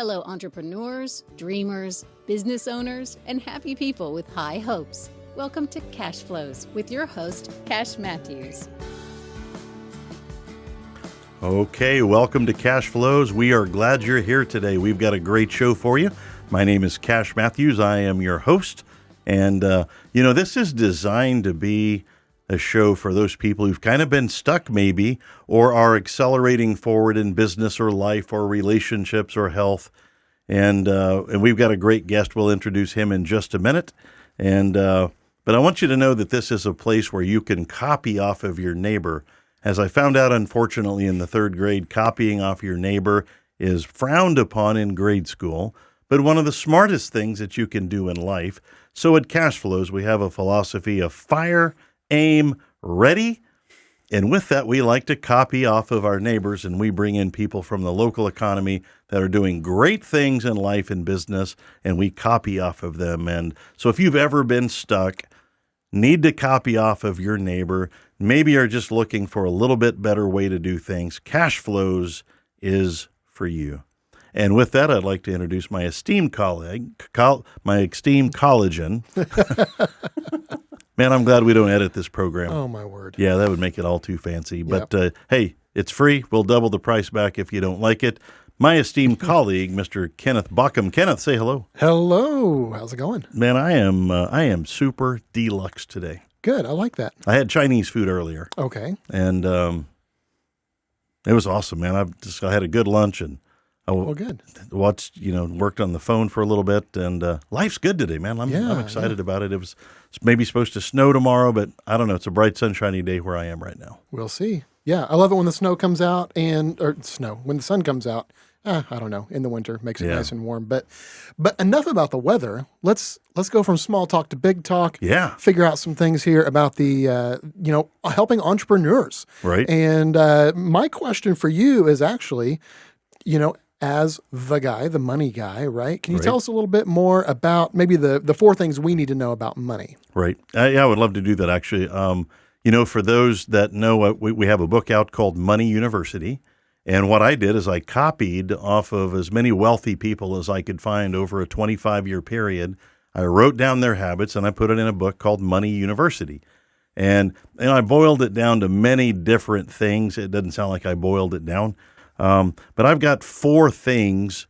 Hello, entrepreneurs, dreamers, business owners, and happy people with high hopes. Welcome to Cashflows with your host, Cash Matthews. Okay, welcome to Cashflows. We are glad you're here today. We've got a great show for you. My name is Cash Matthews. I am your host. And, this is designed to be a show for those people who've kind of been stuck maybe, or are accelerating forward in business or life or relationships or health. And we've got a great guest. We'll introduce him in just a minute. But I want you to know that this is a place where you can copy off of your neighbor. As I found out, unfortunately, in the third grade, copying off your neighbor is frowned upon in grade school, but one of the smartest things that you can do in life. So at Cashflows, we have a philosophy of fire, aim, ready. And with that, we like to copy off of our neighbors, and we bring in people from the local economy that are doing great things in life and business, and we copy off of them. And so if you've ever been stuck, need to copy off of your neighbor, maybe you're just looking for a little bit better way to do things, Cashflows is for you. And with that, I'd like to introduce my esteemed colleague, my esteemed collagen. Man, I'm glad we don't edit this program. Oh, my word. Yeah, that would make it all too fancy. But hey, it's free. We'll double the price back if you don't like it. My esteemed colleague, Mr. Kenneth Bockham. Kenneth, say hello. Hello. How's it going? Man, I am super deluxe today. Good. I like that. I had Chinese food earlier. Okay. And it was awesome, man. I had a good lunch, and I good. watched, worked on the phone for a little bit, and life's good today, man. I'm excited about it. It's maybe supposed to snow tomorrow, but I don't know. It's a bright, sunshiny day where I am right now. We'll see. Yeah, I love it when the snow comes out when the sun comes out. I don't know, in the winter, makes it nice and warm. But enough about the weather. Let's go from small talk to big talk. Yeah. Figure out some things here about the, helping entrepreneurs. Right. And my question for you is actually, as the money guy, right? Can you tell us a little bit more about maybe the four things we need to know about money? Right. I would love to do that, actually. For those that know, we have a book out called Money University. And what I did is I copied off of as many wealthy people as I could find over a 25-year period. I wrote down their habits, and I put it in a book called Money University. And I boiled it down to many different things. It doesn't sound like I boiled it down. But I've got four things,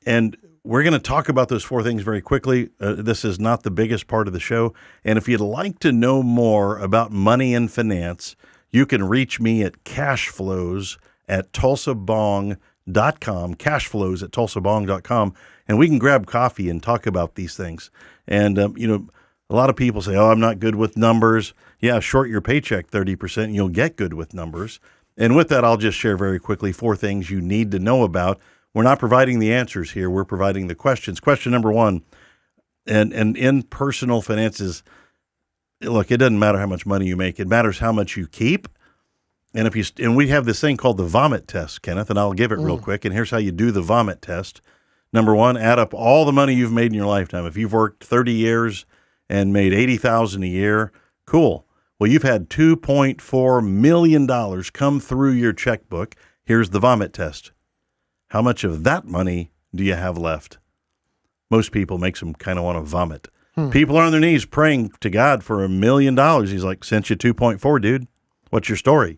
and we're going to talk about those four things very quickly. This is not the biggest part of the show. And if you'd like to know more about money and finance, you can reach me at Cashflows at Tulsa B.O.N.G.com, Cashflows at Tulsa B.O.N.G.com, and we can grab coffee and talk about these things. And, a lot of people say, I'm not good with numbers. Yeah, short your paycheck 30% and you'll get good with numbers. And with that, I'll just share very quickly four things you need to know about. We're not providing the answers here. We're providing the questions. Question number one, and in personal finances, look, it doesn't matter how much money you make. It matters how much you keep. And we have this thing called the vomit test, Kenneth, and I'll give it real quick. And here's how you do the vomit test. Number one, add up all the money you've made in your lifetime. If you've worked 30 years and made $80,000 a year, cool. Well, you've had $2.4 million come through your checkbook. Here's the vomit test. How much of that money do you have left? Most people makes them kind of want to vomit. People are on their knees praying to God for $1 million. He's like, sent you 2.4, dude. What's your story?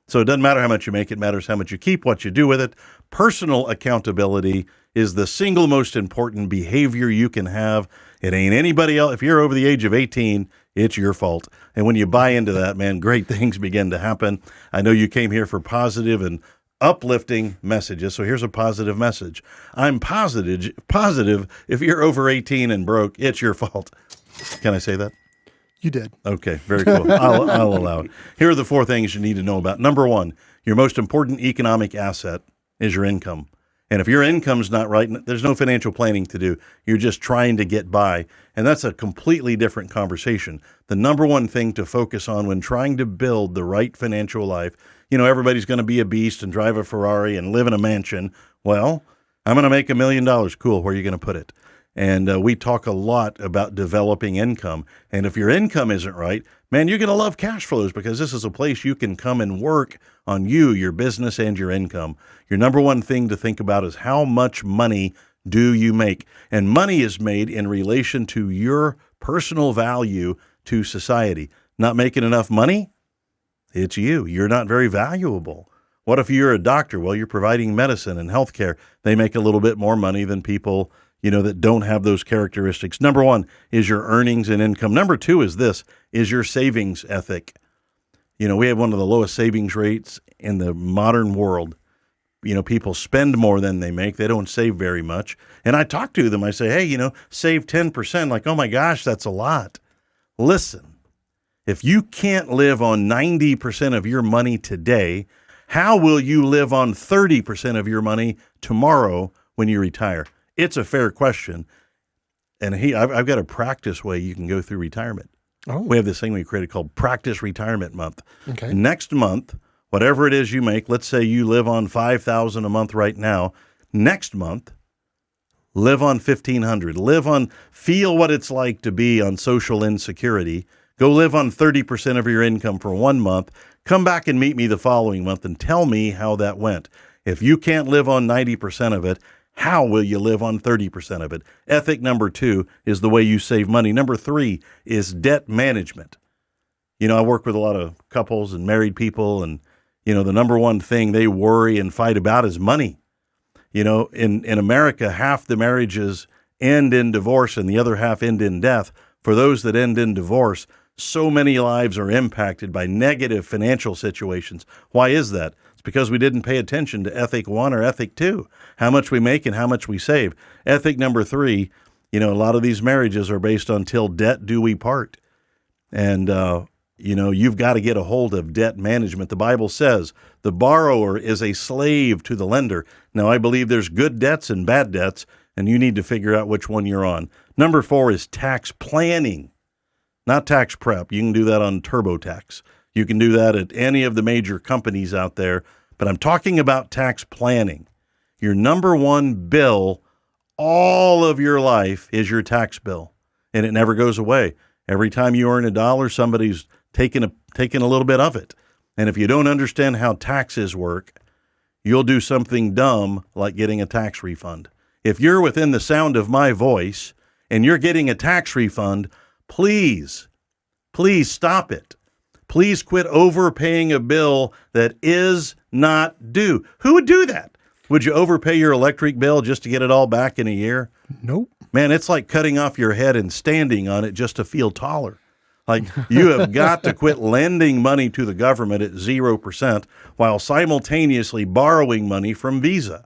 So it doesn't matter how much you make. It matters how much you keep, what you do with it. Personal accountability is the single most important behavior you can have. It ain't anybody else. If you're over the age of 18, it's your fault. And when you buy into that, man, great things begin to happen. I know you came here for positive and uplifting messages. So here's a positive message. I'm positive if you're over 18 and broke, it's your fault. Can I say that? You did. Okay, very cool. I'll allow it. Here are the four things you need to know about. Number one, your most important economic asset is your income. And if your income's not right, there's no financial planning to do. You're just trying to get by. And that's a completely different conversation. The number one thing to focus on when trying to build the right financial life, everybody's going to be a beast and drive a Ferrari and live in a mansion. Well, I'm going to make $1 million. Cool. Where are you going to put it? And we talk a lot about developing income. And if your income isn't right, man, you're going to love Cashflows, because this is a place you can come and work on you, your business, and your income. Your number one thing to think about is how much money do you make? And money is made in relation to your personal value to society. Not making enough money? It's you. You're not very valuable. What if you're a doctor? Well, you're providing medicine and healthcare. They make a little bit more money than people, that don't have those characteristics. Number one is your earnings and income. Number two is your savings ethic. We have one of the lowest savings rates in the modern world. People spend more than they make. They don't save very much. And I talk to them. I say, hey, save 10%. Like, oh my gosh, that's a lot. Listen, if you can't live on 90% of your money today, how will you live on 30% of your money tomorrow when you retire? It's a fair question. And I've got a practice way you can go through retirement. Oh. We have this thing we created called Practice Retirement Month. Okay. Next month, whatever it is you make, let's say you live on $5,000 a month right now. Next month, live on $1,500. Feel what it's like to be on social insecurity. Go live on 30% of your income for 1 month. Come back and meet me the following month and tell me how that went. If you can't live on 90% of it, how will you live on 30% of it? Ethic number 2 is the way you save money. Number 3 is debt management. I work with a lot of couples and married people, and, the number one thing they worry and fight about is money. In America, half the marriages end in divorce and the other half end in death. For those that end in divorce, so many lives are impacted by negative financial situations. Why is that? It's because we didn't pay attention to ethic 1 or ethic 2, how much we make and how much we save. Ethic number 3, a lot of these marriages are based on till debt do we part. And, you've got to get a hold of debt management. The Bible says the borrower is a slave to the lender. Now, I believe there's good debts and bad debts, and you need to figure out which one you're on. Number 4 is tax planning, not tax prep. You can do that on TurboTax. You can do that at any of the major companies out there, but I'm talking about tax planning. Your number one bill all of your life is your tax bill, and it never goes away. Every time you earn $1, somebody's taking a little bit of it. And if you don't understand how taxes work, you'll do something dumb like getting a tax refund. If you're within the sound of my voice and you're getting a tax refund, please stop it. Please quit overpaying a bill that is not due. Who would do that? Would you overpay your electric bill just to get it all back in a year? Nope. Man, it's like cutting off your head and standing on it just to feel taller. Like, you have got to quit lending money to the government at 0% while simultaneously borrowing money from Visa.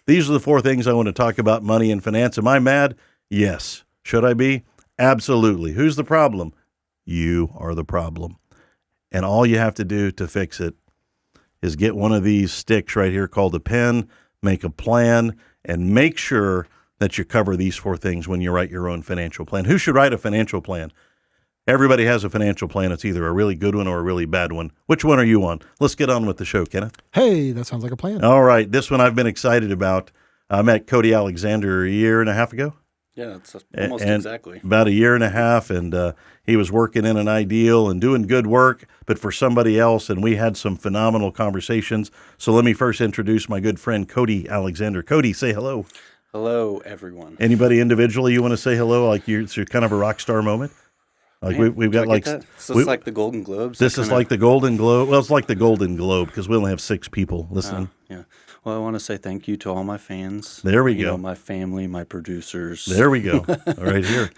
These are the 4 things I want to talk about money and finance. Am I mad? Yes. Should I be? Absolutely. Who's the problem? You are the problem. And all you have to do to fix it is get one of these sticks right here called a pen, make a plan, and make sure that you cover these 4 things when you write your own financial plan. Who should write a financial plan? Everybody has a financial plan. It's either a really good one or a really bad one. Which one are you on? Let's get on with the show, Kenneth. Hey, that sounds like a plan. All right. This one I've been excited about. I met Cody Alexander a year and a half ago. Yeah, it's almost exactly. About a year and a half, and he was working in an ideal and doing good work, but for somebody else, and we had some phenomenal conversations. So let me first introduce my good friend, Cody Alexander. Cody, say hello. Hello, everyone. Anybody individually you want to say hello? Like it's your kind of a rock star moment? Like we've got like this is like the Golden Globes. This is like the Golden Globe. Well, it's like the Golden Globe because we only have 6 people listening. Yeah. Well, I want to say thank you to all my fans. There we go. My family, my producers. There we go. Right here.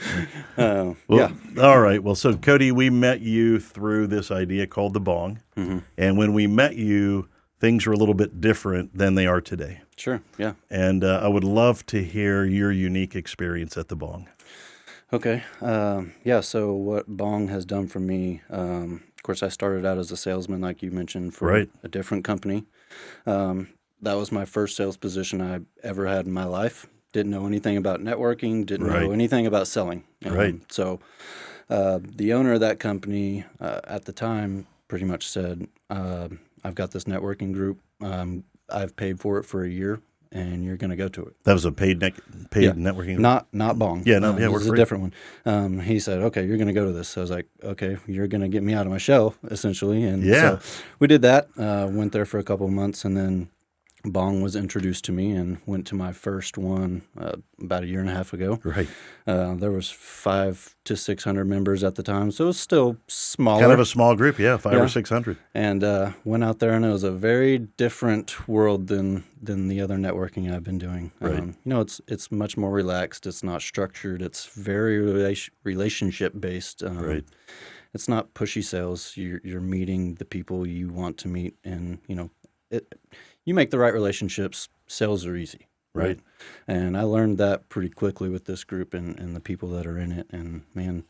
Well, yeah. All right. Well, so Cody, we met you through this idea called the B.O.N.G. Mm-hmm. And when we met you, things were a little bit different than they are today. Sure. Yeah. And I would love to hear your unique experience at the B.O.N.G. Okay. Yeah. So what B.O.N.G. has done for me, of course, I started out as a salesman, like you mentioned, for a different company. That was my first sales position I ever had in my life. Didn't know anything about networking, didn't know anything about selling. So the owner of that company at the time pretty much said, I've got this networking group. I've paid for it for a year. and you're going to go to it. That was a paid networking? Not B.O.N.G. Yeah, no, This is free. a different one. He said, okay, you're going to go to this. So I was like, okay, you're going to get me out of my shell, essentially. And so we did that, went there for a couple of months, and then B.O.N.G. was introduced to me and went to my first one about a year and a half ago. Right. There was 500 to 600 members at the time, so it was still smaller. Kind of a small group, 500 or 600. And went out there, and it was a very different world than the other networking I've been doing. Right. It's much more relaxed. It's not structured. It's very relationship based. Right. It's not pushy sales. You're meeting the people you want to meet, and you make the right relationships, sales are easy, right? And I learned that pretty quickly with this group and the people that are in it. And man,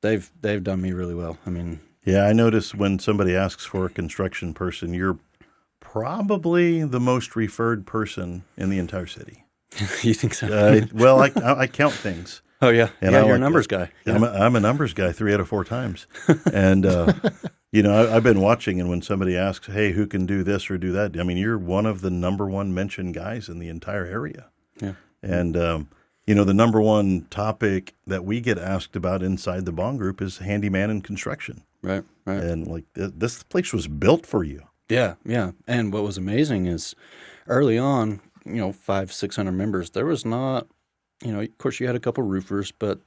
they've done me really well. I mean, I notice when somebody asks for a construction person, you're probably the most referred person in the entire city. You think so? Well, I count things. Oh yeah, and you're a numbers guy. Yeah. I'm a numbers guy 3 out of 4 times, and I've been watching, and when somebody asks, "Hey, who can do this or do that?" I mean, you're one of the number one mentioned guys in the entire area. Yeah, and the number one topic that we get asked about inside the B.O.N.G. group is handyman and construction. Right. And this place was built for you. Yeah. And what was amazing is early on, 500-600 members, there was not. Of course, you had a couple roofers, but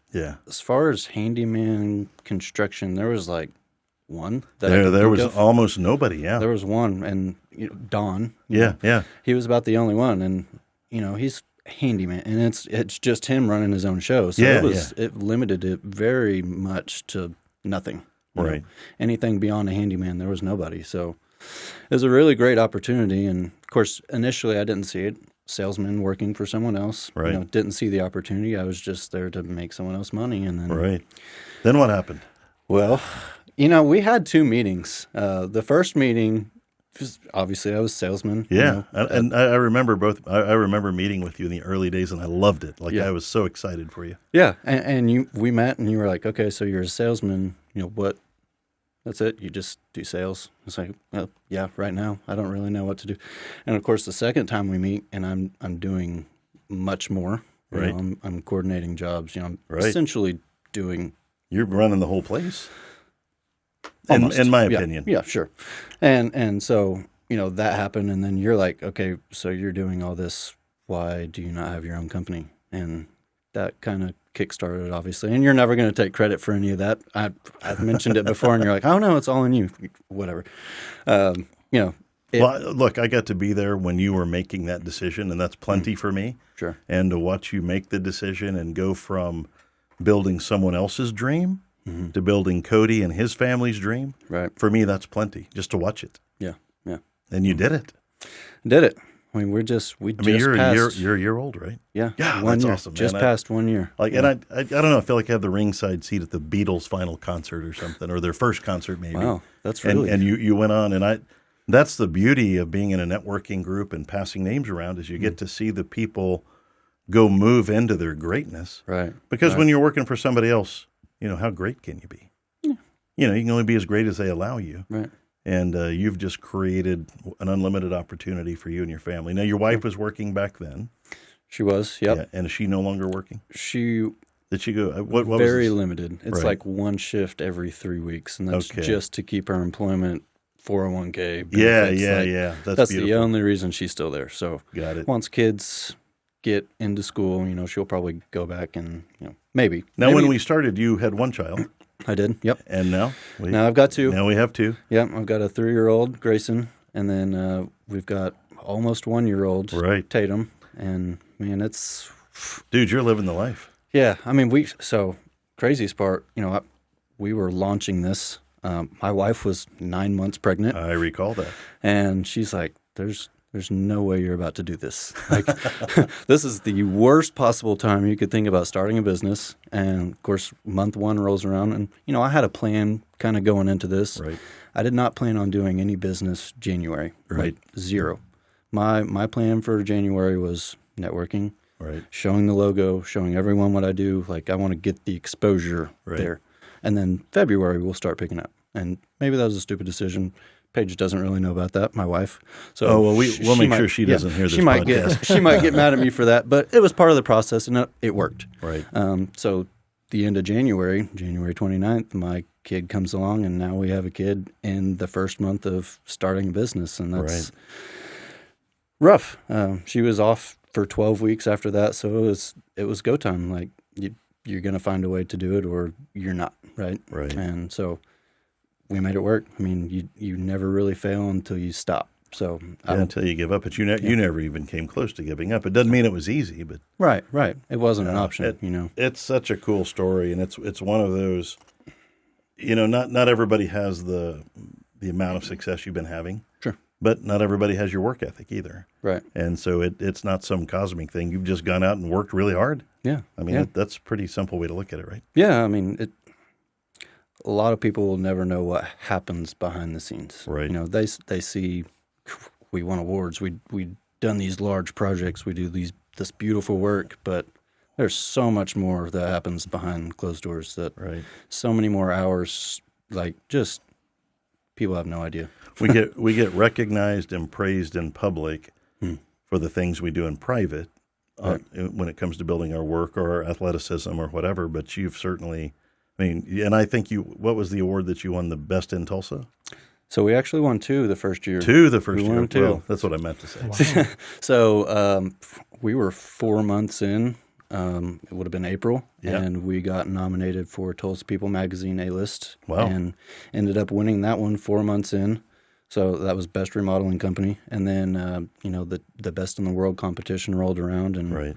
as far as handyman construction, there was like one. There was almost nobody, There was one, and Don. Yeah. He was about the only one, and, he's handyman, and it's just him running his own show. So it limited it very much to nothing. Right. Anything beyond a handyman, there was nobody. So it was a really great opportunity, and, of course, initially I didn't see it. Salesman working for someone else. Right. Didn't see the opportunity. I was just there to make someone else money. And then, right. Then what happened? Well, we had 2 meetings. The first meeting, obviously I was salesman. Yeah. And I remember both. I remember meeting with you in the early days, and I loved it. I was so excited for you. Yeah. And we met, and you were like, okay, so you're a salesman. What? That's it? You just do sales? It's like, well, yeah, right now. I don't really know what to do. And, of course, the second time we meet, and I'm doing much more. Right. I'm coordinating jobs. I'm right. essentially doing... You're running the whole place, almost. In my opinion. Yeah, sure. And so, that happened, and then you're like, okay, so you're doing all this. Why do you not have your own company? And that kind of kickstarted it, obviously. And you're never going to take credit for any of that. I've mentioned it before, and you're like, oh, no, it's all on you. Whatever. Well, look, I got to be there when you were making that decision, and that's plenty for me. Sure. And to watch you make the decision and go from building someone else's dream to building Cody and his family's dream, right? For me, that's plenty, just to watch it. Yeah. And you did it. Did it. I mean, you're a year old, right? Yeah. Yeah, 1 that's year. awesome, man. Just past 1 year. And I don't know. I feel like I have the ringside seat at the Beatles' final concert or something, or their first concert maybe. Wow, that's really. And you went on, and that's the beauty of being in a networking group and passing names around, is you get to see the people go move into their greatness. Right. Because when you're working for somebody else, how great can you be? Yeah. You can only be as great as they allow you. Right. And you've just created an unlimited opportunity for you and your family. Now, your wife was working back then. She was, yep. Yeah, and is she no longer working? Did she go? What very was limited. It's right. like one shift every 3 weeks, and that's just to keep her employment, 401k. Benefits. Yeah. That's beautiful. the only reason she's still there. So got it. Once kids get into school, she'll probably go back and maybe. Now, when we started, you had 1 child. I did. Yep. And now? Now I've got 2. Now we have 2. Yep. I've got a 3-year-old, Grayson, and then we've got almost 1-year-old, right. Tatum. And, man, it's... Dude, you're living the life. Yeah. I mean, craziest part, we were launching this. My wife was 9 months pregnant. I recall that. And she's like, there's no way you're about to do this. Like, this is the worst possible time you could think about starting a business. And, of course, month 1 rolls around. And, I had a plan kind of going into this. Right. I did not plan on doing any business January. Right. Like, 0. My plan for January was networking. Right. Showing the logo, showing everyone what I do. Like, I want to get the exposure there. And then February, we'll start picking up. And maybe that was a stupid decision. Paige doesn't really know about that, my wife. So we'll make sure she doesn't hear this podcast. She might get mad at me for that, but it was part of the process, and it worked. Right. So the end of January 29th, my kid comes along, and now we have a kid in the first month of starting a business, and that's rough. She was off for 12 weeks after that, so it was go time. Like, you're going to find a way to do it, or you're not, right? Right. And so we made it work. I mean, you never really fail until you stop. So until you give up, but you never even came close to giving up. It doesn't mean it was easy, but right. It wasn't an option. It's such a cool story, and it's one of those. Not everybody has the amount of success you've been having. Sure. But not everybody has your work ethic either. Right. And so it's not some cosmic thing. You've just gone out and worked really hard. Yeah. I mean, that's a pretty simple way to look at it, right? Yeah. I mean, a lot of people will never know what happens behind the scenes. Right. They see we won awards. We done these large projects. We do this beautiful work, but there's so much more that happens behind closed doors. That so many more hours. Like, just people have no idea. we get recognized and praised in public for the things we do in private when it comes to building our work or our athleticism or whatever. But you've certainly, and I think what was the award that you won, the best in Tulsa? So we actually won 2 the first year. 2 the first year. Won 2. Well, that's what I meant to say. Wow. So we were 4 months in. It would have been April, and we got nominated for Tulsa People Magazine A-List. Wow. And ended up winning that one 4 months in. So that was Best Remodeling Company. And then, the Best in the World competition rolled around. And right.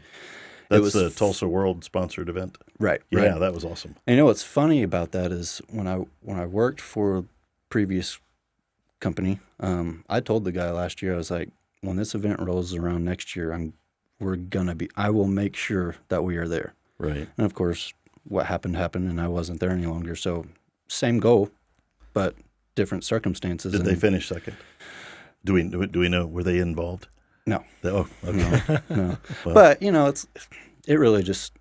That's the Tulsa World sponsored event. Right. Yeah, that was awesome. And what's funny about that is when I worked for previous company, I told the guy last year, I was like, when this event rolls around next year, I will make sure that we are there. Right. And of course, what happened, and I wasn't there any longer. So same goal, but different circumstances. Did they finish second? Do we know, were they involved? No. Oh, okay. No. Well, but, it really just,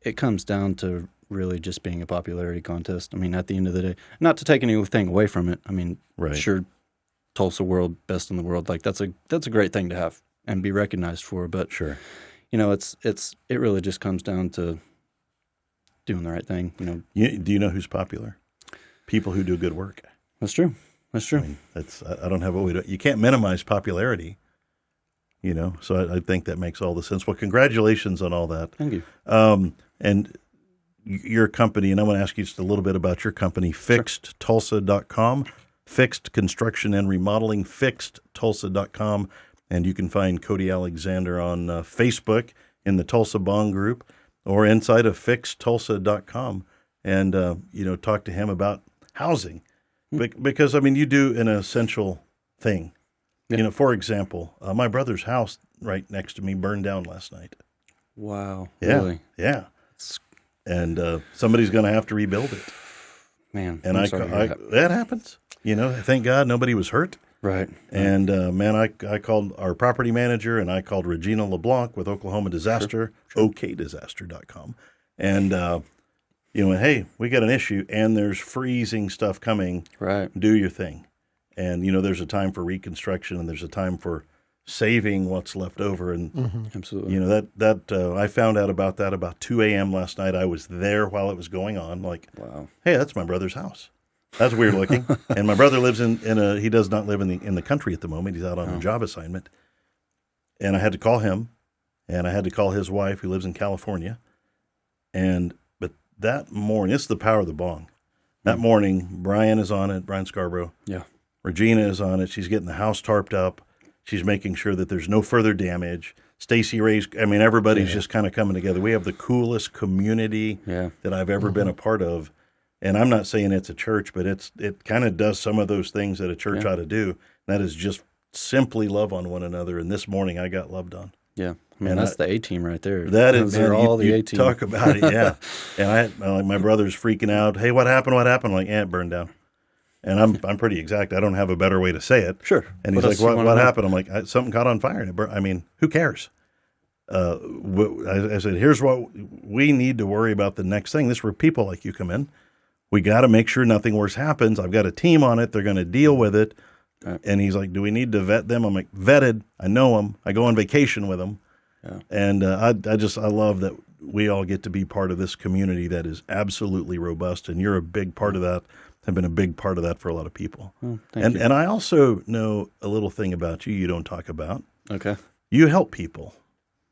it comes down to really just being a popularity contest. I mean, at the end of the day, not to take anything away from it. I mean, sure, Tulsa World, best in the world, like that's a great thing to have and be recognized for. But sure, it really just comes down to doing the right thing. Do you know who's popular? People who do good work. That's true. I mean, I don't have you can't minimize popularity. So I think that makes all the sense. Well, congratulations on all that. Thank you. And your company, and I want to ask you just a little bit about your company, FixedTulsa.com, Fixed Construction and Remodeling, FixedTulsa.com. And you can find Cody Alexander on Facebook in the Tulsa B.O.N.G group or inside of FixedTulsa.com and, talk to him about housing. Because, you do an essential thing. Yeah. For example, my brother's house right next to me burned down last night. Wow. Yeah. Really? Yeah. And somebody's going to have to rebuild it. Man. And that happens. Thank God nobody was hurt. Right. And, I called our property manager and I called Regina LeBlanc with Oklahoma Disaster, okdisaster.com. And, hey, we got an issue and there's freezing stuff coming. Right. Do your thing. And, there's a time for reconstruction and there's a time for saving what's left over. And, absolutely. I found out about that about 2 a.m. last night. I was there while it was going on. Like, wow. Hey, that's my brother's house. That's weird looking. And my brother lives he does not live in the country at the moment. He's out on a job assignment. And I had to call him and I had to call his wife who lives in California. But that morning, it's the power of the B.O.N.G. That morning, Brian is on it, Brian Scarborough. Yeah. Regina is on it. She's getting the house tarped up. She's making sure that there's no further damage. Stacy Ray's, everybody's just kind of coming together. We have the coolest community that I've ever been a part of. And I'm not saying it's a church, but it kind of does some of those things that a church ought to do. That is just simply love on one another. And this morning I got loved on. Yeah. That's the A-team right there. That is, man, all the A-team. Talk about it, yeah. And my brother's freaking out. Hey, what happened? What happened? I'm like, it burned down. And I'm pretty exact. I don't have a better way to say it. Sure. And he's like, what happened? I'm like, something caught on fire. And it burned. Who cares? I said, here's what we need to worry about the next thing. This is where people like you come in. We got to make sure nothing worse happens. I've got a team on it. They're going to deal with it. Right. And he's like, do we need to vet them? I'm like, vetted. I know them. I go on vacation with them. Yeah. And I love that we all get to be part of this community that is absolutely robust. And you're a big part of that, have been a big part of that for a lot of people. Well, thank you. And I also know a little thing about you don't talk about. Okay. You help people.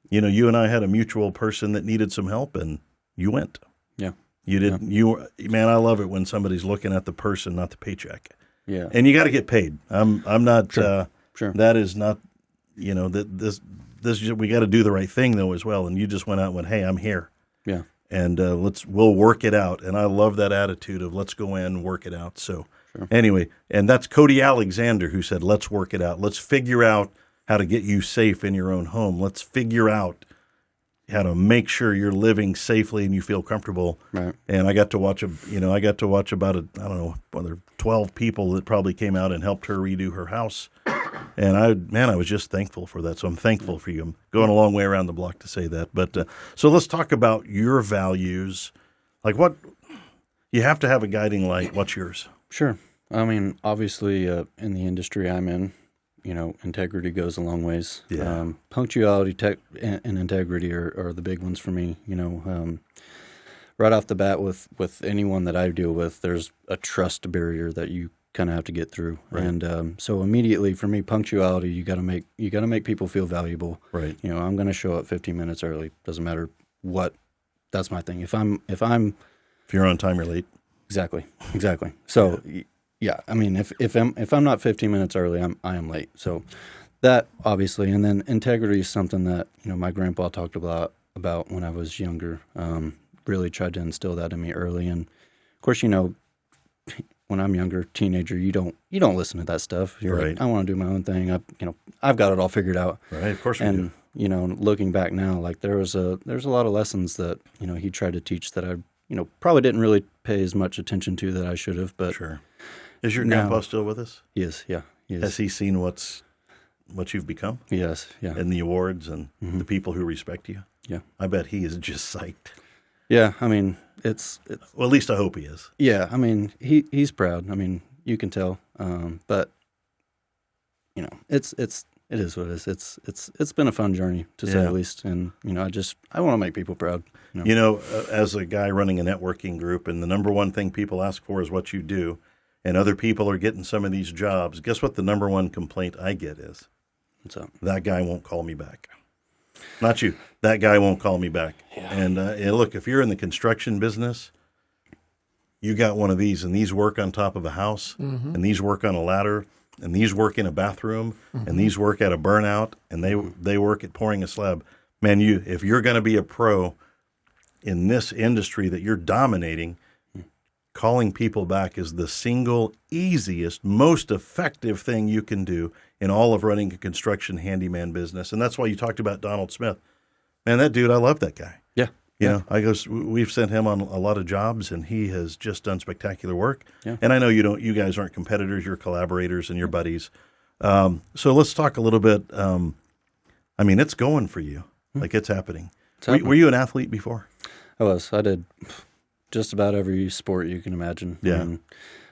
You know, you and I had a mutual person that needed some help, and you went. Yeah. You did. Yeah. Man, I love it when somebody's looking at the person, not the paycheck. Yeah. And you got to get paid. I'm not. Sure. That is not. You know, this we got to do the right thing though as well. And you just went out and went, hey, I'm here. Yeah. And we'll work it out. And I love that attitude of let's go in and work it out. So anyway, and that's Cody Alexander who said, let's work it out. Let's figure out how to get you safe in your own home. Let's figure out how to make sure you're living safely and you feel comfortable. Right. And I got to watch about I don't know, whether 12 people that probably came out and helped her redo her house. And I was just thankful for that. So I'm thankful for you. I'm going a long way around the block to say that. But so let's talk about your values. Like what you have to have a guiding light. What's yours? Sure. I mean, obviously, in the industry I'm in, you know, integrity goes a long ways. Yeah. Punctuality and integrity are the big ones for me. You know, right off the bat with anyone that I deal with, there's a trust barrier that you kind of have to get through. Right. And so immediately for me, punctuality, you got to make people feel valuable. Right. You know, I'm going to show up 15 minutes early. Doesn't matter what. That's my thing. If you're on time, you're late. Exactly. So yeah, I mean, if I'm not 15 minutes early, I am late. So that obviously, and then integrity is something that, you know, my grandpa talked about when I was younger. Really tried to instill that in me early. And of course, you know, when I'm younger, teenager, you don't listen to that stuff. You're right. Like, I want to do my own thing. I've got it all figured out. Right. Of course we and, do. You know, looking back now, like there's a lot of lessons that, you know, he tried to teach that I, you know, probably didn't really pay as much attention to that I should have. But sure. Is your grandpa still with us? He is. Yeah. He is. Has he seen what you've become? Yes. Yeah. And the awards and the people who respect you? Yeah. I bet he is just psyched. Yeah. I mean, it's well, at least I hope he is. Yeah. I mean, he's proud. I mean, you can tell. But you know, it is what it is. It's been a fun journey to say the least. And you know, I want to make people proud. You know, as a guy running a networking group, and the number one thing people ask for is what you do, and other people are getting some of these jobs. Guess what? The number one complaint I get is, what's up? That guy won't call me back. Not you. That guy won't call me back. Yeah. And look, if you're in the construction business, you got one of these, and these work on top of a house, and these work on a ladder, and these work in a bathroom, and these work at a burnout, and they work at pouring a slab. Man, if you're going to be a pro in this industry that you're dominating, calling people back is the single easiest, most effective thing you can do in all of running a construction handyman business. And that's why you talked about Donald Smith. Man, that dude, I love that guy. Yeah. You know, we've sent him on a lot of jobs, and he has just done spectacular work. Yeah. And I know you guys aren't competitors, you're collaborators and you're buddies. So let's talk a little bit. I mean, it's going for you. Like it's happening. Were you an athlete before? I was. I did just about every sport you can imagine. Yeah. I mean,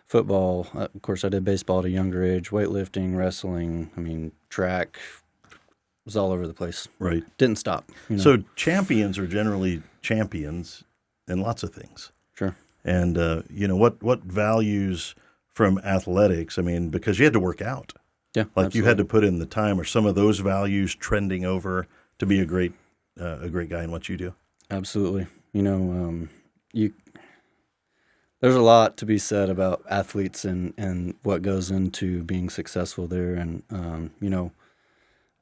football, of course, I did baseball at a younger age, weightlifting, wrestling, I mean, track. It was all over the place. Right. Didn't stop. You know? So champions are generally champions in lots of things. Sure. And, you know, what values from athletics, I mean, because you had to work out. Yeah, like absolutely. You had to put in the time. Are some of those values trending over to be a great guy in what you do? Absolutely. You know, there's a lot to be said about athletes and what goes into being successful there. And, you know,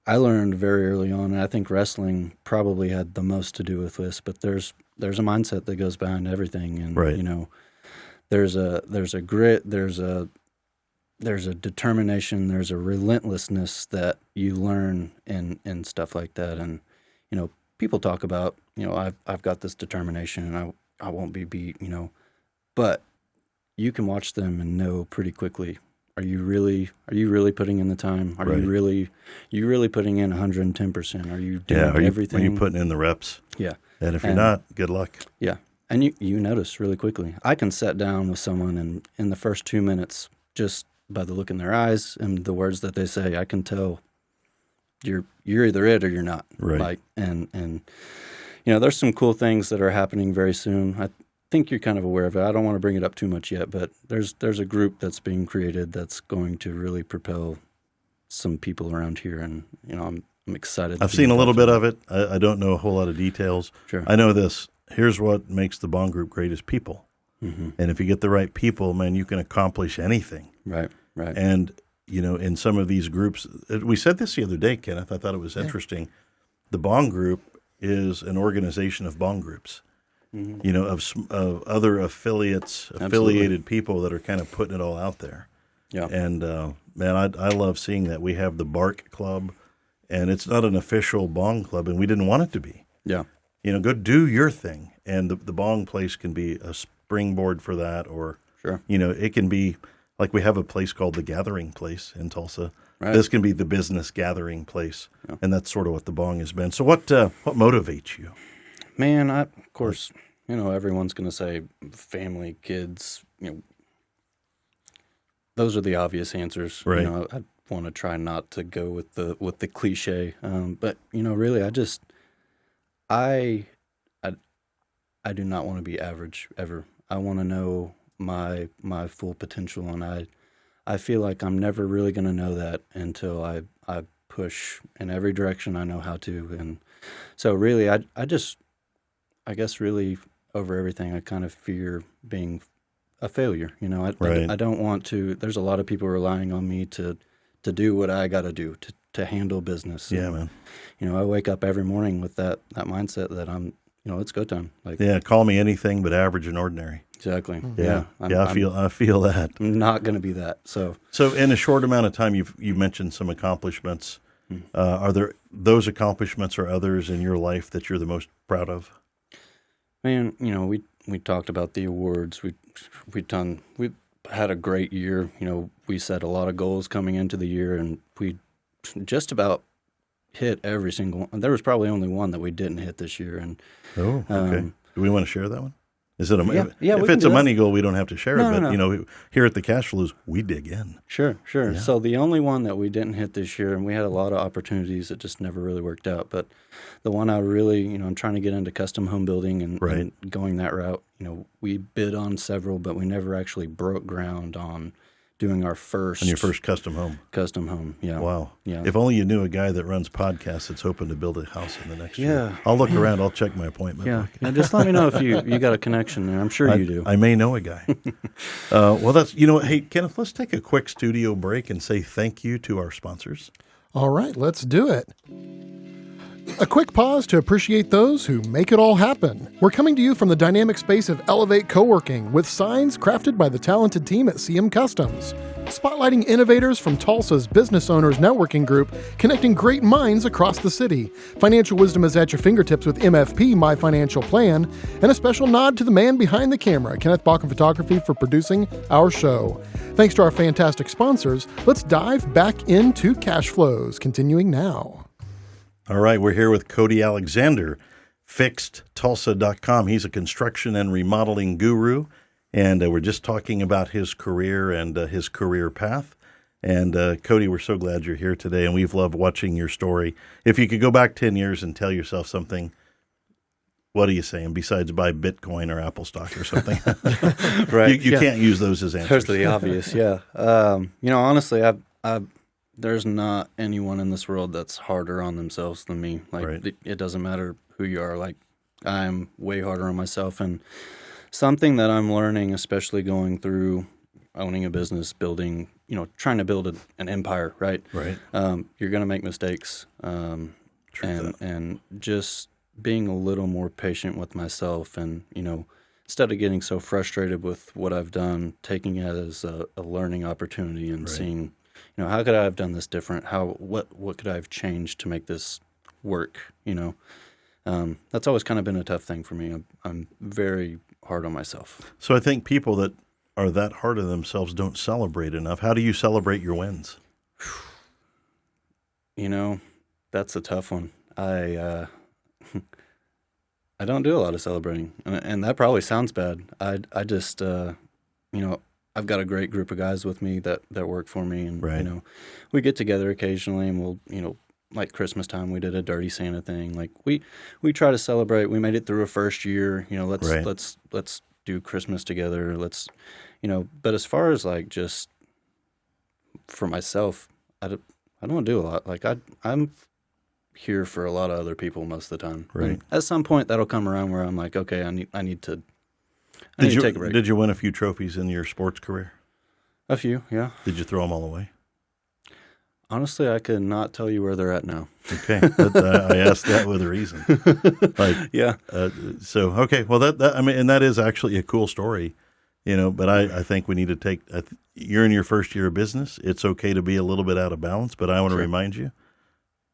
I learned very early on, and I think wrestling probably had the most to do with this, but there's a mindset that goes behind everything. And, right. You know, there's a grit, there's a determination, there's a relentlessness that you learn in stuff like that. And, you know, people talk about, you know, I've got this determination and I won't be beat, you know, but you can watch them and know pretty quickly, are you really putting in the time? Are right. you really putting in 110%? Are you doing everything? Are you putting in the reps? Yeah. And if you're not, good luck. Yeah. And you notice really quickly. I can sit down with someone and in the first 2 minutes just by the look in their eyes and the words that they say, I can tell you're either it or you're not. Right. Like, and there's some cool things that are happening very soon. I think you're kind of aware of it. I don't want to bring it up too much yet, but there's a group that's being created that's going to really propel some people around here, and I'm excited. I've seen a little bit of it. I don't know a whole lot of details. Sure. I know this. Here's what makes the B.O.N.G group great is people. Mm-hmm. And if you get the right people, man, you can accomplish anything. Right. And, in some of these groups, we said this the other day, Kenneth, I thought it was interesting. The B.O.N.G group is an organization of B.O.N.G groups, of other affiliated people that are kind of putting it all out there. Yeah. And, man, I love seeing that. We have the BARC Club, and it's not an official B.O.N.G club, and we didn't want it to be. Yeah. Go do your thing. And the B.O.N.G place can be a springboard for that, or, Sure. It can be like we have a place called the Gathering Place in Tulsa. Right. This can be the business gathering place, and that's sort of what the B.O.N.G has been. So what motivates you? Man, of course, everyone's going to say family, kids, those are the obvious answers. Right. I want to try not to go with the cliche, but really, I do not want to be average ever. I want to know my full potential, and I feel like I'm never really going to know that until I push in every direction I know how to. And so really, I guess really over everything, I kind of fear being a failure. I don't want to. There's a lot of people relying on me to do what I got to do to handle business. Yeah, man. I wake up every morning with that mindset that I'm, it's go time. Call me anything but average and ordinary. Exactly. Yeah. I feel that. I'm not going to be that. So in a short amount of time, you mentioned some accomplishments. Are there those accomplishments or others in your life that you're the most proud of? Man, we talked about the awards. We had a great year. We set a lot of goals coming into the year, and we just about hit every single one. There was probably only one that we didn't hit this year. And okay. Do we want to share that one? Is it if it's a money goal, we don't have to share it. But no. Here at the Cashflows, we dig in. Sure. Yeah. So the only one that we didn't hit this year, and we had a lot of opportunities that just never really worked out. But the one I really, I'm trying to get into custom home building and going that route. We bid on several, but we never actually broke ground on doing our first. On your first custom home. Custom home, yeah. Wow. Yeah. If only you knew a guy that runs podcasts that's hoping to build a house in the next year. Yeah. I'll look around. I'll check my appointment. Yeah. Just let me know if you got a connection there. I'm sure you do. I may know a guy. Well, that's, hey, Kenneth, let's take a quick studio break and say thank you to our sponsors. All right, let's do it. A quick pause to appreciate those who make it all happen. We're coming to you from the dynamic space of Elevate Coworking with signs crafted by the talented team at CM Customs. Spotlighting innovators from Tulsa's Business Owners Networking Group, connecting great minds across the city. Financial wisdom is at your fingertips with MFP, My Financial Plan, and a special nod to the man behind the camera, Kenneth Balkin Photography, for producing our show. Thanks to our fantastic sponsors, let's dive back into Cashflows, continuing now. All right, we're here with Cody Alexander, FixedTulsa.com. He's a construction and remodeling guru, and we're just talking about his career and his career path. And Cody, we're so glad you're here today, and we've loved watching your story. If you could go back 10 years and tell yourself something, what are you saying besides buy Bitcoin or Apple stock or something? Right. You can't use those as answers. There's the obvious, yeah. Honestly, there's not anyone in this world that's harder on themselves than me. It doesn't matter who you are. I'm way harder on myself. And something that I'm learning, especially going through owning a business, building, trying to build an empire, right? Right. You're going to make mistakes. And just being a little more patient with myself and, instead of getting so frustrated with what I've done, taking it as a learning opportunity and seeing, how could I have done this different? What could I have changed to make this work? That's always kind of been a tough thing for me. I'm very hard on myself. So I think people that are that hard on themselves don't celebrate enough. How do you celebrate your wins? That's a tough one. I don't do a lot of celebrating, and that probably sounds bad. I just, I I've got a great group of guys with me that work for me, and Right. you know, we get together occasionally, and we'll, you know, like Christmas time, we did a Dirty Santa thing. Like we try to celebrate. We made it through a first year. You know, Right. let's do Christmas together. Let's, you know. But as far as like just for myself, I don't do a lot. Like I'm here for a lot of other people most of the time. Right. And at some point, that'll come around where I'm like, okay, I need to take a break. Did you win a few trophies in your sports career? A few, yeah. Did you throw them all away? Honestly, I could not tell you where they're at now. Okay, I asked that with a reason. Like, Yeah. So okay, well that I mean, and that is actually a cool story, you know. But I think we need to take. You're in your first year of business. It's okay to be a little bit out of balance, but I want to Sure. remind you,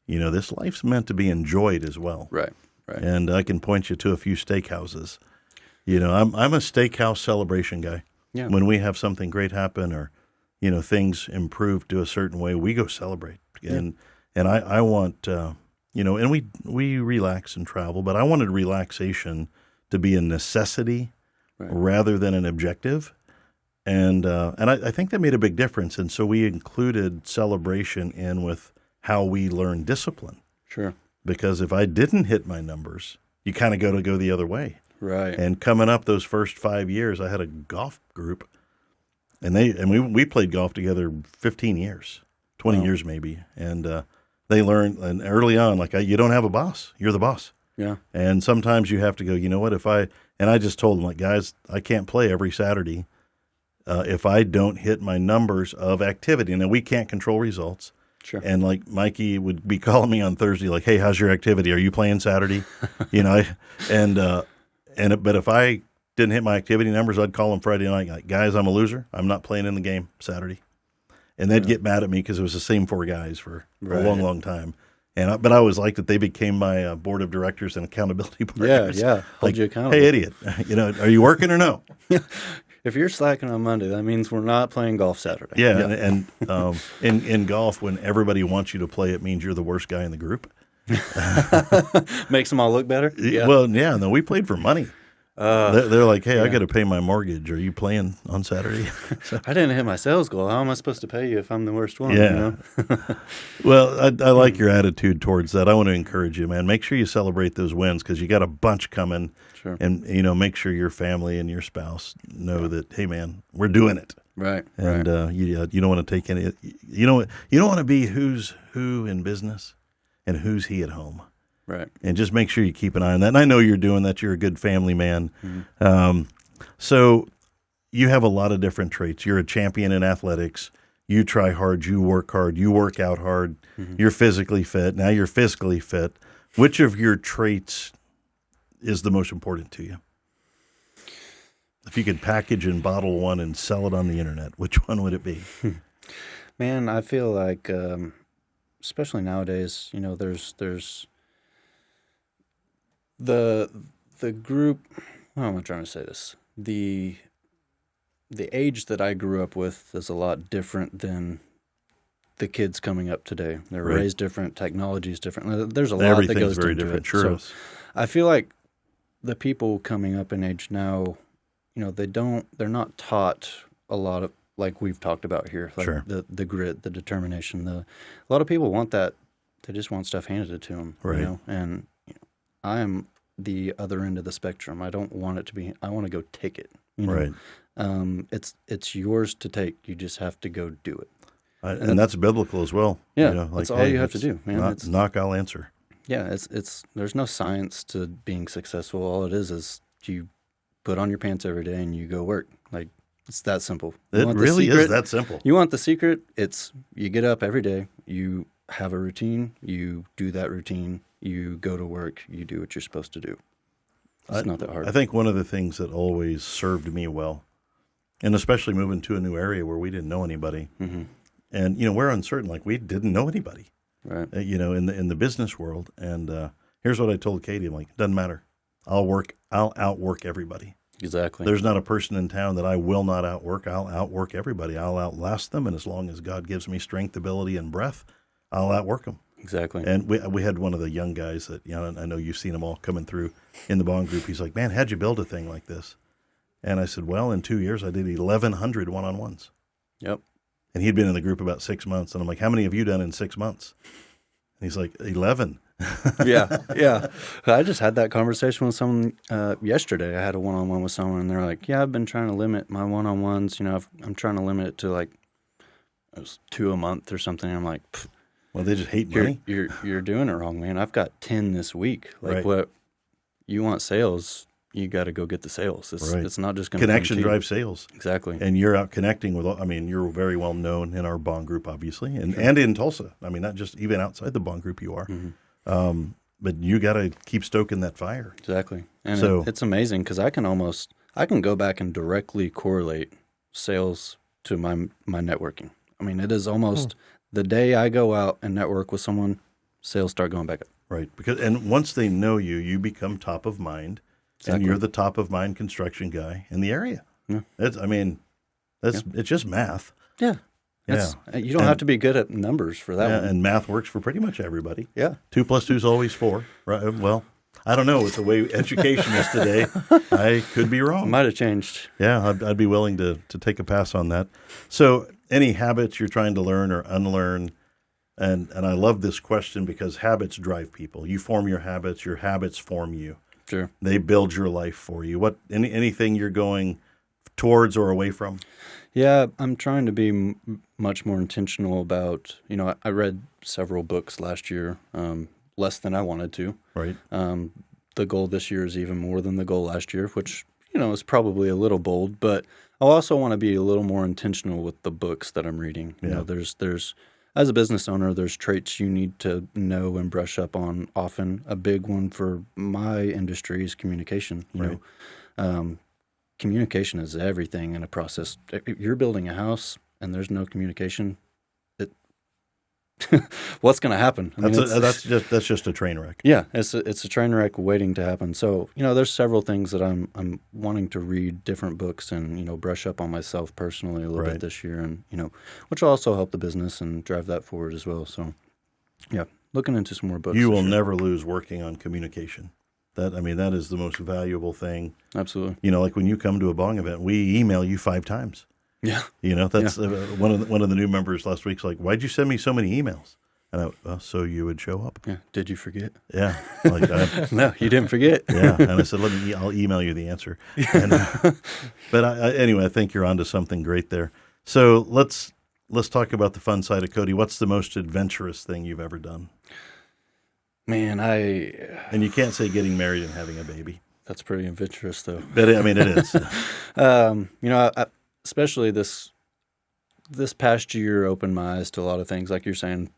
you know, this life's meant to be enjoyed as well. Right. And I can point you to a few steakhouses. You know, I'm a steakhouse celebration guy. Yeah. When we have something great happen, or you know, things improve to a certain way, we go celebrate. And I want, you know, and we relax and travel, but I wanted relaxation to be a necessity rather than an objective. And I think that made a big difference. And so we included celebration in with how we learn discipline. Sure. Because if I didn't hit my numbers, you kind of go the other way. Right. And coming up those first 5 years, I had a golf group, and we played golf together 15 years, 20 years maybe. And they learned, and early on, like you don't have a boss, you're the boss. Yeah. And sometimes you have to go, you know what, and I just told them, like, guys, I can't play every Saturday if I don't hit my numbers of activity. Now, we can't control results. Sure. And like Mikey would be calling me on Thursday, like, hey, how's your activity? Are you playing Saturday? You know, but if I didn't hit my activity numbers, I'd call him Friday night, like, guys, I'm a loser. I'm not playing in the game Saturday. And they'd get mad at me because it was the same four guys for a long, long time. But I always liked that they became my board of directors and accountability partners. Yeah. Hold Like, you accountable. hey, idiot, you know, are you working or no? If you're slacking on Monday, that means we're not playing golf Saturday. Yeah, and in golf, when everybody wants you to play, it means you're the worst guy in the group. Makes them all look better. Yeah. Well, yeah, no, we played for money. They're like, hey, I got to pay my mortgage. Are you playing on Saturday? I didn't hit my sales goal. How am I supposed to pay you if I'm the worst one? Yeah. You know? Well, I like your attitude towards that. I want to encourage you, man. Make sure you celebrate those wins because you got a bunch coming. Sure. And, you know, make sure your family and your spouse know that, hey, man, we're doing it. Right. And you don't want to take any, you don't want to be who's who in business and who's he at home. Right. And just make sure you keep an eye on that. And I know you're doing that. You're a good family man. Mm-hmm. So you have a lot of different traits. You're a champion in athletics. You try hard. You work out hard. Mm-hmm. You're physically fit. Now you're physically fit. Which of your traits is the most important to you? If you could package and bottle one and sell it on the internet, which one would it be? Man, I feel like, especially nowadays, you know, there's the group. How am I trying to say this? The age that I grew up with is a lot different than the kids coming up today. They're raised different. Technology is different. There's a lot that goes very into different. it. Sure. So I feel like the people coming up in age now, you know, they're not taught a lot of, like we've talked about here, like the grit, the determination. A lot of people want that. They just want stuff handed to them, right? You know? And you know, I am the other end of the spectrum. I don't want it to be. I want to go take it. You know? Right. It's yours to take. You just have to go do it. And that's biblical as well. Yeah, you know, like, that's all you have to do, man. Knock, I'll answer. Yeah, it's there's no science to being successful. All it is you put on your pants every day and you go work. Like, it's that simple. It really is that simple. You want the secret? It's you get up every day, you have a routine, you do that routine, you go to work, you do what you're supposed to do. It's not that hard. I think one of the things that always served me well, and especially moving to a new area where we didn't know anybody, and you know, we're uncertain, like we didn't know anybody, right? You know, in the business world. And here's what I told Katie: I'm like, it doesn't matter. I'll outwork everybody. Exactly. There's not a person in town that I will not outwork. I'll outwork everybody. I'll outlast them, and as long as God gives me strength, ability, and breath, I'll outwork them. Exactly. And we had one of the young guys that, you know, I know you've seen them all coming through in the B.O.N.G group. He's like, man, how'd you build a thing like this? And I said, well, in 2 years, I did 1,100 one-on-ones. Yep. And he'd been in the group about 6 months. And I'm like, how many have you done in 6 months? And he's like, 11. Yeah. I just had that conversation with someone yesterday. I had a one-on-one with someone, and they're like, yeah, I've been trying to limit my one-on-ones. I'm trying to limit it to like it was 2 a month or something. And I'm like, well, they just hate money. You're doing it wrong, man. I've got 10 this week. Like what you want sales, you got to go get the sales. It's not just going to connection drive sales. Exactly. And you're out connecting with, you're very well known in our B.O.N.G group, obviously, and in Tulsa. I mean, not just even outside the B.O.N.G group you are. Mm-hmm. But you got to keep stoking that fire. Exactly. And so, it's amazing because I can go back and directly correlate sales to my networking. I mean, it is almost the day I go out and network with someone, sales start going back up. Right. And once they know you, you become top of mind. Exactly. And you're the top of mind construction guy in the area. Yeah. It's just math. Yeah. You don't have to be good at numbers for that one. And math works for pretty much everybody. Yeah. 2 + 2 is always 4. Right? Well, I don't know. With the way education is today, I could be wrong. Might have changed. Yeah, I'd be willing to take a pass on that. So any habits you're trying to learn or unlearn, and I love this question because habits drive people. You form your habits form you. Sure. They build your life for you. Anything you're going towards or away from? Yeah, I'm trying to be much more intentional about, I read several books last year, less than I wanted to. Right. The goal this year is even more than the goal last year, which, is probably a little bold, but I also want to be a little more intentional with the books that I'm reading. Yeah. There's as a business owner, there's traits you need to know and brush up on often. A big one for my industry is communication. You know, communication is everything in a process. If you're building a house and there's no communication, what's going to happen? That's just a train wreck. Yeah, it's a train wreck waiting to happen. So there's several things that I'm wanting to read, different books, and brush up on myself personally a little bit this year, and which will also help the business and drive that forward as well. So yeah, looking into some more books. You will never lose working on communication. That is the most valuable thing. Absolutely. Like when you come to a B.O.N.G event, we email you 5 times. Yeah. That's one of the new members last week's like, why'd you send me so many emails? And so you would show up. Yeah. Did you forget? Yeah. No, you didn't forget. Yeah. And I said, I'll email you the answer. And, anyway, I think you're onto something great there. So let's talk about the fun side of Cody. What's the most adventurous thing you've ever done? Man, and you can't say getting married and having a baby. That's pretty adventurous, though. But it is. Especially this past year opened my eyes to a lot of things. Like you're saying,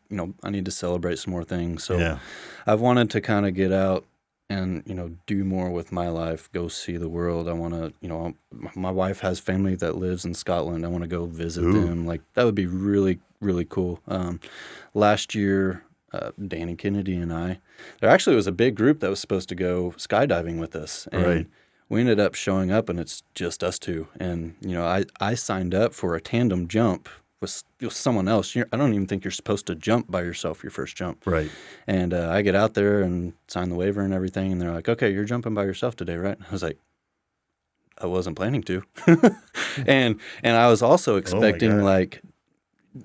I need to celebrate some more things. So I've wanted to kind of get out and, do more with my life, go see the world. I want to, my wife has family that lives in Scotland. I want to go visit them. Like, that would be really, really cool. Last year, Danny Kennedy and there actually was a big group that was supposed to go skydiving with us. And we ended up showing up, and it's just us two. And, I signed up for a tandem jump with someone else. I don't even think you're supposed to jump by yourself your first jump. Right. And I get out there and sign the waiver and everything, and they're like, okay, you're jumping by yourself today, right? I was like, I wasn't planning to. and I was also expecting,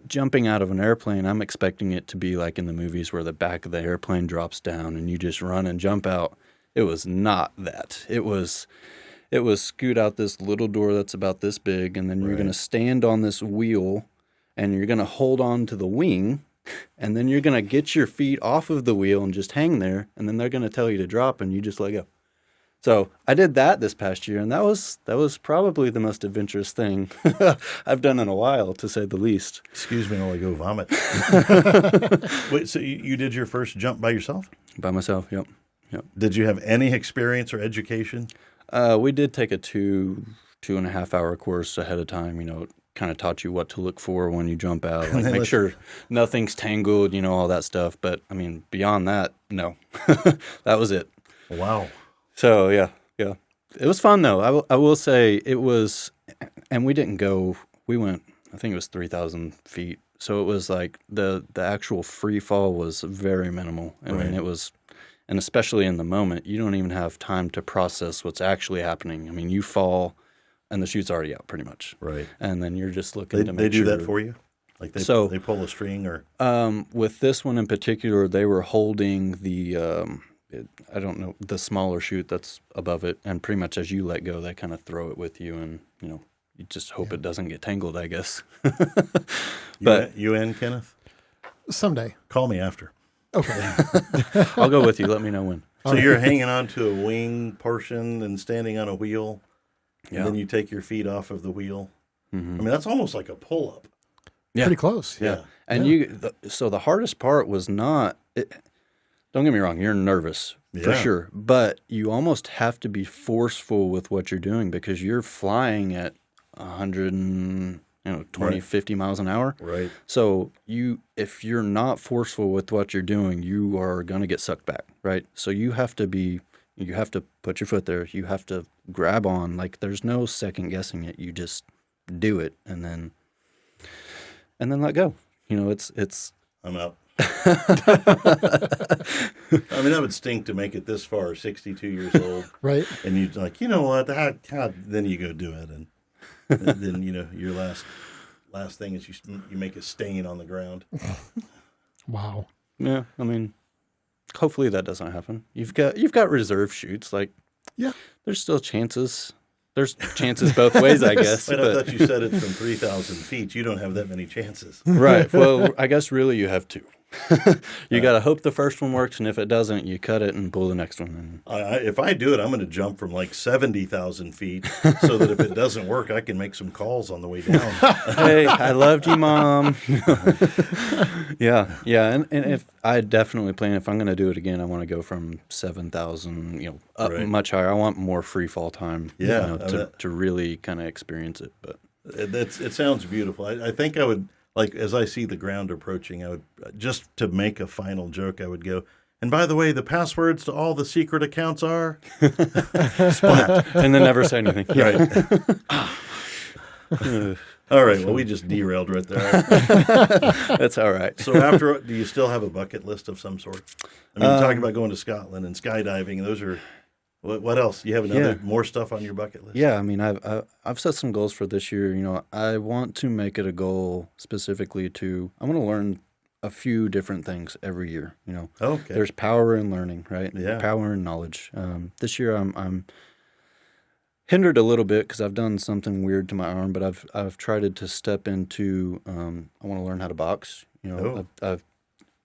jumping out of an airplane, I'm expecting it to be like in the movies where the back of the airplane drops down and you just run and jump out. It was not that. It was scoot out this little door that's about this big, and then you're going to stand on this wheel, and you're going to hold on to the wing, and then you're going to get your feet off of the wheel and just hang there, and then they're going to tell you to drop, and you just let go. So I did that this past year, and that was probably the most adventurous thing I've done in a while, to say the least. Excuse me while I go vomit. Wait, so you did your first jump by yourself? By myself, yep. Did you have any experience or education? We did take a 2.5 hour course ahead of time. It kind of taught you what to look for when you jump out, like make sure nothing's tangled, all that stuff. But beyond that, no, that was it. Wow. So yeah, it was fun though. I will say it was, and we didn't go. We went, I think it was 3,000 feet. So it was like the actual free fall was very minimal. I mean, it was. And especially in the moment, you don't even have time to process what's actually happening. You fall and the chute's already out pretty much. Right. And then you're just looking to make They do sure. that for you? Like they pull a string or? With this one in particular, they were holding the, I don't know, the smaller chute that's above it. And pretty much as you let go, they kind of throw it with you and, you just hope it doesn't get tangled, I guess. But you in, Kenneth? Someday. Call me after. Okay. I'll go with you. Let me know when. So you're hanging on to a wing portion and standing on a wheel, and then you take your feet off of the wheel. Mm-hmm. I mean, that's almost like a pull-up. Yeah. Pretty close. Yeah. And so the hardest part was not, don't get me wrong, you're nervous for sure, but you almost have to be forceful with what you're doing because you're flying at 120, 50 miles an hour. Right. So if you're not forceful with what you're doing, you are going to get sucked back, right? So you have to put your foot there. You have to grab on. Like there's no second guessing it. You just do it and then let go. It's I'm out. I mean, that would stink to make it this far, 62 years old. Right. And you're like, you know what? Then you go do it. And then, your last thing is you make a stain on the ground. Wow. Yeah. I mean, hopefully that doesn't happen. You've got reserve chutes. Like, there's still chances. There's chances both ways, I guess. Wait, I thought you said it's from 3,000 feet. You don't have that many chances. Right. Well, I guess really you have two. You got to hope the first one works, and if it doesn't, you cut it and pull the next one. If I do it, I'm going to jump from like 70,000 feet so that if it doesn't work, I can make some calls on the way down. Hey, I loved you, Mom. Yeah. And if I definitely plan, if I'm going to do it again, I want to go from 7,000, up much higher. I want more free fall time, to really kind of experience it. But it sounds beautiful. I think I would. Like, as I see the ground approaching, I would, just to make a final joke, I would go, and by the way, the passwords to all the secret accounts are... Splat. And then never say anything. Right. All right, well, we just derailed right there. That's all right. So do you still have a bucket list of some sort? I mean, talking about going to Scotland and skydiving, and those are... What else? You have more stuff on your bucket list? Yeah, I mean, I've set some goals for this year. I want to make it a goal specifically I want to learn a few different things every year. Okay. There's power in learning, right? Yeah. Power in knowledge. This year I'm hindered a little bit because I've done something weird to my arm, but I've tried to step into. I want to learn how to box. I've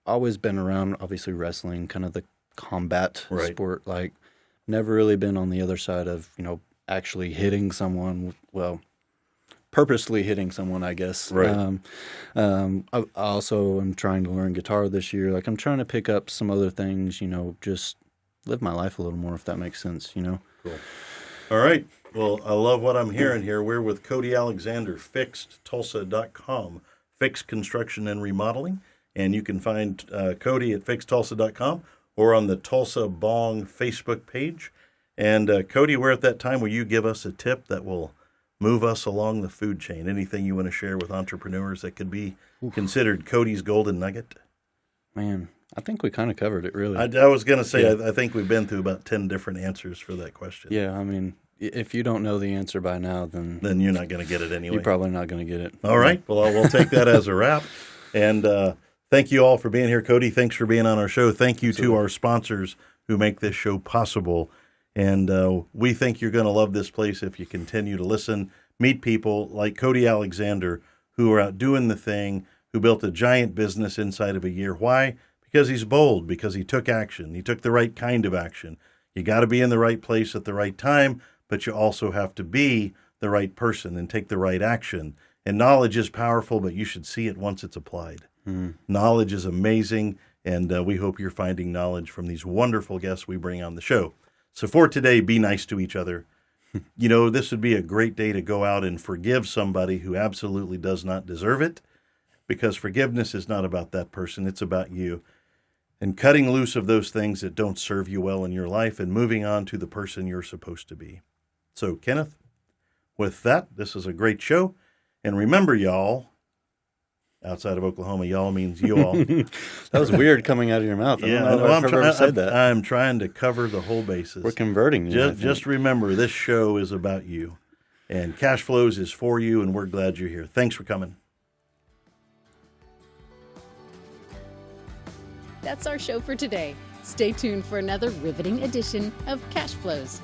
always been around, obviously wrestling, kind of the combat sport, like. Never really been on the other side of, actually hitting someone, purposely hitting someone, I guess. Right. I also am trying to learn guitar this year. Like, I'm trying to pick up some other things, just live my life a little more, if that makes sense, Cool. All right. Well, I love what I'm hearing here. We're with Cody Alexander, FixedTulsa.com, Fixed Construction and Remodeling. And you can find Cody at FixedTulsa.com. or on the Tulsa B.O.N.G Facebook page. And Cody, we're at that time where you give us a tip that will move us along the food chain. Anything you want to share with entrepreneurs that could be considered Cody's golden nugget? Man, I think we kind of covered it, really. I was going to say, I think we've been through about 10 different answers for that question. Yeah, I mean, if you don't know the answer by now, then you're not going to get it anyway. You're probably not going to get it. All right. Well, we'll take that as a wrap. And thank you all for being here. Cody, thanks for being on our show. Thank you to our sponsors who make this show possible. And we think you're going to love this place if you continue to listen, meet people like Cody Alexander who are out doing the thing, who built a giant business inside of a year. Why? Because he's bold, because he took action. He took the right kind of action. You got to be in the right place at the right time, but you also have to be the right person and take the right action. And knowledge is powerful, but you should see it once it's applied. Knowledge is amazing, and we hope you're finding knowledge from these wonderful guests we bring on the show. So for today, be nice to each other. This would be a great day to go out and forgive somebody who absolutely does not deserve it, because forgiveness is not about that person. It's about you. And cutting loose of those things that don't serve you well in your life and moving on to the person you're supposed to be. So, Kenneth, with that, this is a great show. And remember, y'all, outside of Oklahoma, y'all means you all. That was weird coming out of your mouth. I don't know if I've ever said that. I'm trying to cover the whole bases. We're converting you. Just remember, this show is about you. And Cashflows is for you, and we're glad you're here. Thanks for coming. That's our show for today. Stay tuned for another riveting edition of Cashflows.